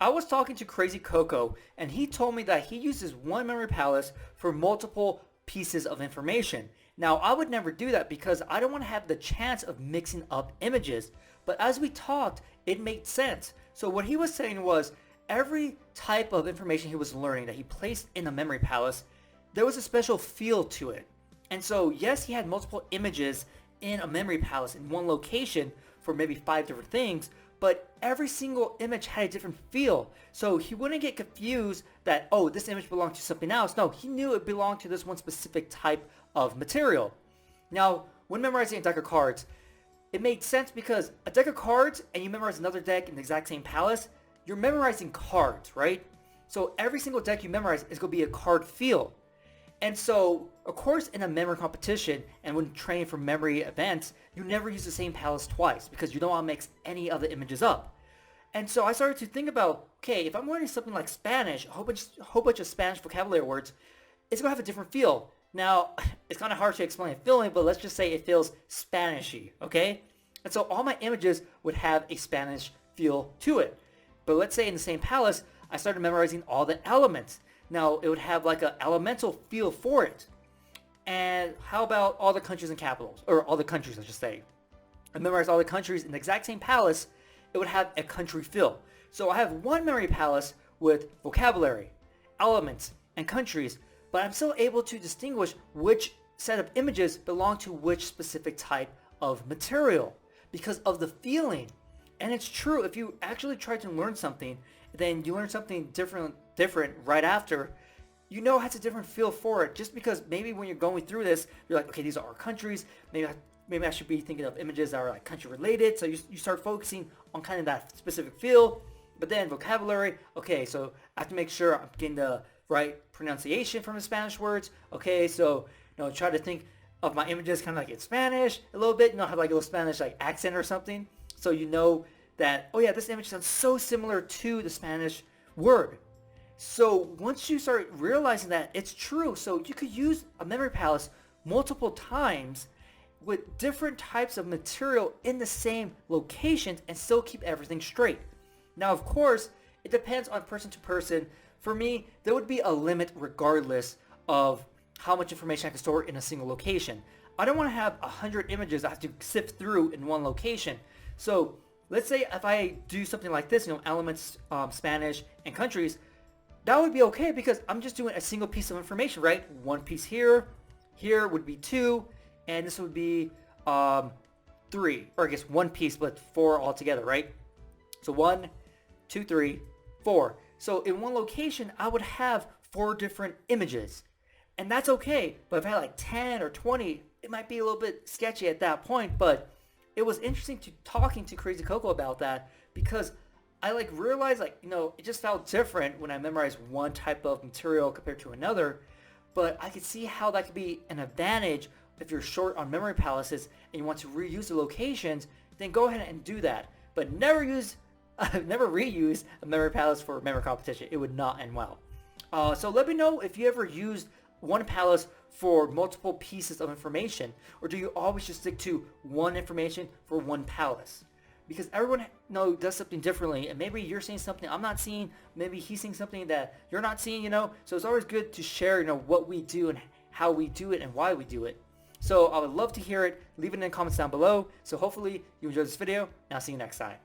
I was talking to Crazy Coco, and he told me that he uses one memory palace for multiple pieces of information. Now, I would never do that because I don't want to have the chance of mixing up images. But as we talked, it made sense. So what he was saying was every type of information he was learning that he placed in a memory palace, there was a special feel to it. And so, yes, he had multiple images in a memory palace in one location for maybe 5 different things, but every single image had a different feel. So he wouldn't get confused that, oh, this image belonged to something else. No, he knew it belonged to this one specific type of material. Now, when memorizing a deck of cards, it made sense because a deck of cards and you memorize another deck in the exact same palace, you're memorizing cards, right? So every single deck you memorize is going to be a card feel. And so, of course, in a memory competition and when training for memory events, you never use the same palace twice because you don't want to mix any of the images up. And so I started to think about, okay, if I'm learning something like Spanish, a whole bunch of Spanish vocabulary words, it's going to have a different feel. Now, it's kind of hard to explain a feeling, but let's just say it feels Spanishy, okay? And so all my images would have a Spanish feel to it. But let's say in the same palace, I started memorizing all the elements. Now, it would have like an elemental feel for it. And how about all the countries and capitals? Or all the countries, I should say. I memorized all the countries in the exact same palace. It would have a country feel. So I have one memory palace with vocabulary, elements, and countries, but I'm still able to distinguish which set of images belong to which specific type of material because of the feeling. And it's true, if you actually try to learn something, then you learn something different right after, you know it has a different feel for it. Just because maybe when you're going through this, you're like, okay, these are our countries. Maybe I should be thinking of images that are like country related. So you start focusing on kind of that specific feel. But then vocabulary, okay, so I have to make sure I'm getting the right pronunciation from the Spanish words. Okay, so try to think of my images kind of like in Spanish a little bit. Have like a little Spanish like accent or something. So you know that, oh yeah, this image sounds so similar to the Spanish word. So once you start realizing that, it's true. So you could use a memory palace multiple times with different types of material in the same locations and still keep everything straight. Now, of course, it depends on person to person. For me, there would be a limit regardless of how much information I can store in a single location. I don't want to have 100 images I have to sift through in one location. So let's say if I do something like this, elements, Spanish, and countries, that would be okay because I'm just doing a single piece of information, right? One piece here would be 2, and this would be 3, or I guess one piece, but 4 altogether, right? So 1, 2, 3, 4. So in one location, I would have 4 different images, and that's okay. But if I had like 10 or 20, it might be a little bit sketchy at that point, but it was interesting talking to Crazy Coco about that because I realized it just felt different when I memorized one type of material compared to another, but I could see how that could be an advantage if you're short on memory palaces and you want to reuse the locations, then go ahead and do that. But never reuse a memory palace for a memory competition. It would not end well. So let me know if you ever used one palace for multiple pieces of information, or do you always just stick to one information for one palace? Because everyone does something differently, and maybe you're seeing something I'm not seeing, maybe he's seeing something that you're not seeing, so it's always good to share, what we do and how we do it and why we do it. So I would love to hear it. Leave it in the comments down below. So hopefully you enjoyed this video, and I'll see you next time.